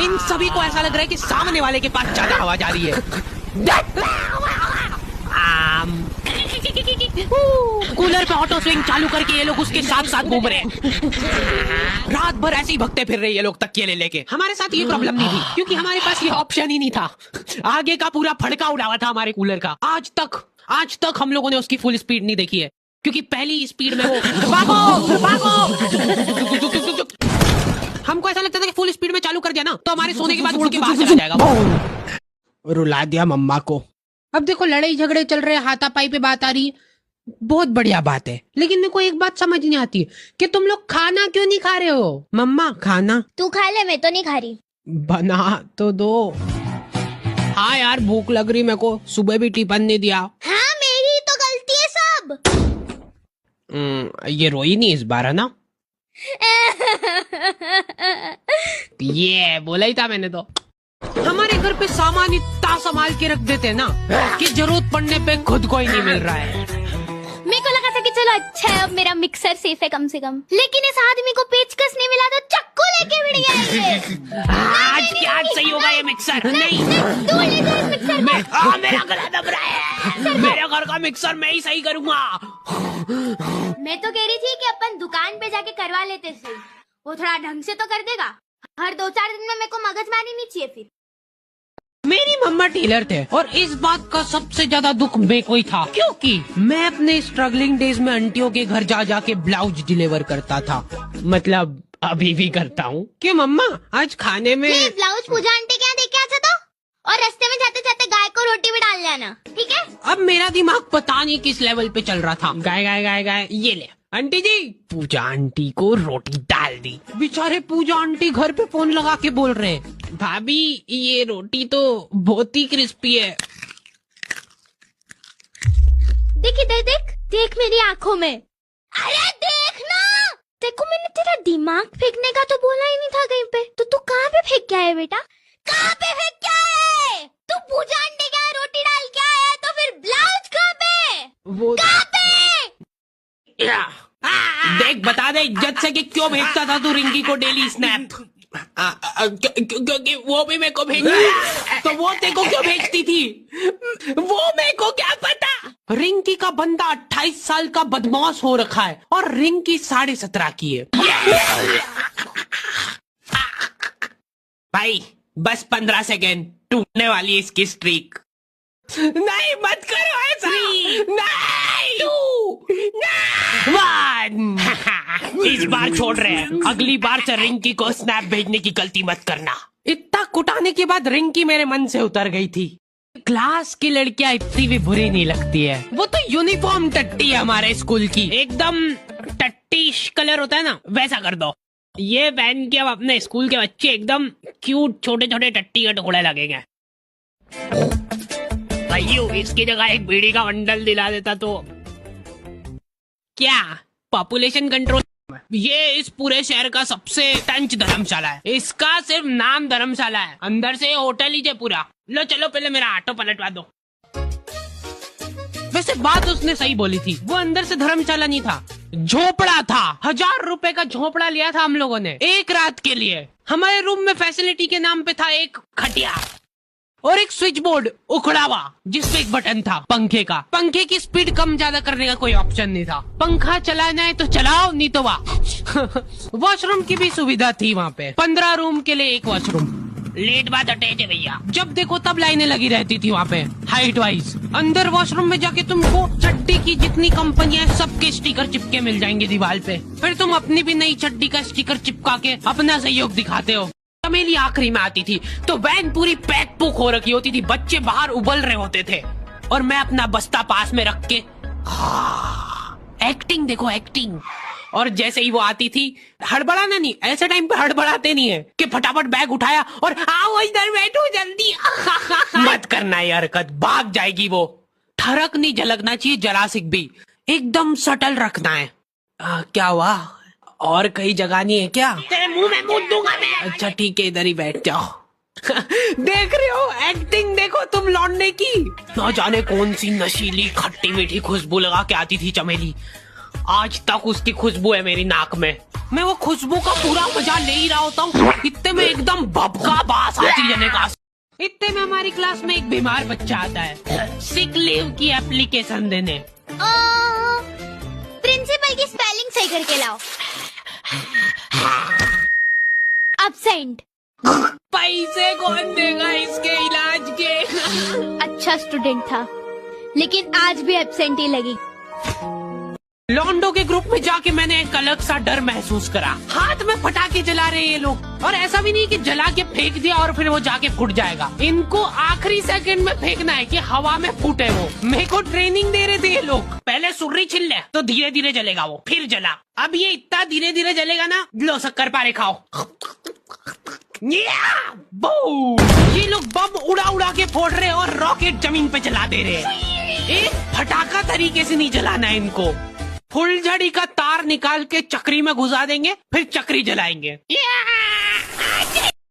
इन सभी को ऐसा लग रहा है कि सामने वाले के पास ज्यादा हवा जा रही है। कूलर पे ऑटो स्विंग चालू करके ये लोग उसके साथ साथ घूम रहे हैं। रात भर ऐसे ही भगते फिर रहे ये लोग तकिये ले लेके। हमारे साथ ये प्रॉब्लम नहीं थी क्योंकि हमारे पास ये ऑप्शन ही नहीं था। आगे का पूरा फड़का उड़ा हुआ था हमारे कूलर का। आज तक हम लोगों ने उसकी फुल स्पीड नहीं देखी है क्योंकि पहली स्पीड में वो भागो हमको ऐसा लगता था कि फुल स्पीड में चालू कर दिया ना तो हमारे सोने के बाद उड़ के बाहर चला जाएगा। रुला दिया मम्मा को। अब देखो लड़ाई झगड़े चल रहे, हाथापाई पे बात आ रही, बहुत बढ़िया बात है। लेकिन मेरे को एक बात समझ नहीं आती कि तुम लोग खाना क्यों नहीं खा रहे हो। मम्मा खाना तू खा ले, मैं तो नहीं खा रही। बना तो दो। हाँ यार भूख लग रही मेरे को, सुबह भी टिफिन नहीं दिया। हाँ मेरी तो गलती है सब। ये रोई नहीं इस बार है ना। ये बोला ही था मैंने तो। हमारे घर पे सामान इतना संभाल के रख देते हैं ना कि जरूरत पड़ने पे खुद को ही नहीं मिल रहा है। मेरे को लगा था कि चलो अच्छा है अब मेरा मिक्सर सेफ है कम से कम, लेकिन इस आदमी को पेचकस नहीं मिला तो चक्कू लेके भिड़ गया ये। आज सही होगा ये मिक्सर। नहीं तू ले जा इस मिक्सर को। मेरा गला दब रहा है। मेरे घर का मिक्सर मैं ही सही करूंगा। मैं तो कह रही थी कि अपन दुकान पे जाके करवा लेते सही, वो थोड़ा ढंग से तो कर देगा। हर 2-4 दिन में मेरे को मगजमारी नहीं चाहिए फिर। मेरी मम्मा टेलर थे और इस बात का सबसे ज्यादा दुख मेरे को ही था क्योंकि मैं अपने स्ट्रगलिंग डेज में आंटियों के घर जा जाके ब्लाउज डिलीवर करता था। मतलब अभी भी करता हूँ। क्यों मम्मा आज खाने में ब्लाउज पूजा आंटी क्या दे के आता था, और रास्ते में जाते जाते गाय को रोटी भी डाल लेना, ठीक है। अब मेरा दिमाग पता नहीं किस लेवल पे चल रहा था। गाय गाय गाय गाय ये ले आंटी जी। पूजा आंटी को रोटी डाल दी। बेचारे पूजा आंटी घर पे फोन लगा के बोल रहे हैं, भाभी ये रोटी तो बहुत ही क्रिस्पी है। देख मेरी आंखों में। अरे देख ना, देखो मैंने तेरा दिमाग फेंकने का तो बोला ही नहीं था कहीं पे, तो तू कहाँ पे फेंक के आया बेटा? कहाँ पे फेंक के आया? तू पूजा आंटी का रोटी डाल के आया तो फिर ब्लाउज कहाँ पे? वो कहाँ पे? देख बता दे इज्जत से कि क्यों भेजता था तू रिंकी को डेली स्नैप। क्योंकि वो भी मेरे को भेज तो वो तेरे को क्यों भेजती थी वो मेरे को क्या पता। रिंकी का बंदा 28 साल का बदमाश हो रखा है और रिंकी 17.5 की है। भाई बस 15 सेकेंड टूटने वाली है इसकी स्ट्रीक। नहीं मत करो ऐसा। नहीं 2 1 इस बार छोड़ रहे हैं, अगली बार से रिंकी को स्नैप भेजने की गलती मत करना। इतना कुटाने के बाद रिंकी मेरे मन से उतर गई थी। क्लास की लड़कियां इतनी भी बुरी नहीं लगती है। वो तो यूनिफॉर्म टट्टी है हमारे स्कूल की, एकदम टट्टीश कलर होता है ना वैसा कर दो। ये पहन के अब अपने स्कूल के बच्चे एकदम क्यूट छोटे छोटे टट्टी के टुकड़े लगेंगे। इसकी जगह एक बीड़ी का बंडल दिला देता तो क्या पॉपुलेशन कंट्रोल। ये इस पूरे शहर का सबसे टंच धर्मशाला है। इसका सिर्फ नाम धर्मशाला है, अंदर से होटल ही है पूरा। लो चलो पहले मेरा ऑटो पलटवा दो। वैसे बात उसने सही बोली थी, वो अंदर से धर्मशाला नहीं था, झोपड़ा था। 1000 रुपए का झोपड़ा लिया था हम लोगों ने एक रात के लिए। हमारे रूम में फैसिलिटी के नाम पे था एक खटिया और एक स्विच बोर्ड उखड़ा हुआ जिसपे एक बटन था पंखे का। पंखे की स्पीड कम ज्यादा करने का कोई ऑप्शन नहीं था। पंखा चलाना है तो चलाओ, नहीं तो वाह। वॉशरूम की भी सुविधा थी वहाँ पे, 15 रूम के लिए एक वॉशरूम। लेट बात अटैच है भैया, जब देखो तब लाइनें लगी रहती थी वहाँ पे हाइट वाइज। अंदर वॉशरूम में जाके तुमको चड्डी की जितनी कंपनियां हैं सबके स्टिकर चिपके मिल जाएंगे दीवार पे। फिर तुम अपनी भी नई चड्डी का स्टिकर चिपका के अपना सहयोग दिखाते हो। चमेली आखिरी में आती थी तो वैन पूरी पैक पुक हो रखी होती थी, बच्चे बाहर उबल रहे होते थे और मैं अपना बस्ता पास में रख के एक्टिंग देखो एक्टिंग। और जैसे ही वो आती थी, हड़बड़ाना नहीं, ऐसे टाइम पे हड़बड़ाते नहीं है कि फटाफट बैग उठाया और आओ इधर बैठो जल्दी। मत करना ये हरकत, भाग जाएगी वो। ठरक नहीं झलकना चाहिए जरा सिक भी, एकदम सटल रखना है। क्या हुआ, और कहीं जगह नहीं है क्या? तेरे मुंह में मूत दूंगा मैं। अच्छा ठीक है इधर ही बैठ जाओ। देख रहे हो एक्टिंग देखो तुम लौंडे की। ना जाने कौन सी नशीली खट्टी मीठी खुशबू लगा के आती थी चमेली। आज तक उसकी खुशबू है मेरी नाक में। मैं वो खुशबू का पूरा मजा ले ही रहा होता हूँ, इतने में एकदम बबका बास आती जाने का। इतने में हमारी क्लास में एक बीमार बच्चा आता है सिक लीव की एप्लीकेशन देने। प्रिंसिपल की स्पेलिंग सही करके लाओ। एब्सेंट। पैसे कौन देगा इसके इलाज के? अच्छा स्टूडेंट था, लेकिन आज भी एब्सेंट ही लगी। लॉन्डो के ग्रुप में जाके मैंने एक अलग सा डर महसूस करा। हाथ में पटाखे जला रहे ये लोग, और ऐसा भी नहीं कि जला के फेंक दिया और फिर वो जाके फूट जाएगा। इनको आखिरी सेकंड में फेंकना है कि हवा में फूटे वो। मेरे को ट्रेनिंग दे रहे थे ये लोग। पहले सुर्री छिल ले तो धीरे धीरे जलेगा वो, फिर जला। अब ये इतना धीरे धीरे जलेगा ना, लो शक्कर पारे खाओ। ये लोग बम उड़ा उड़ा के फोड़ रहे और रॉकेट जमीन पे जला दे रहे। एक फटाका तरीके से नहीं जलाना है इनको। फुलझड़ी का तार निकाल के चक्री में घुसा देंगे, फिर चक्री जलाएंगे।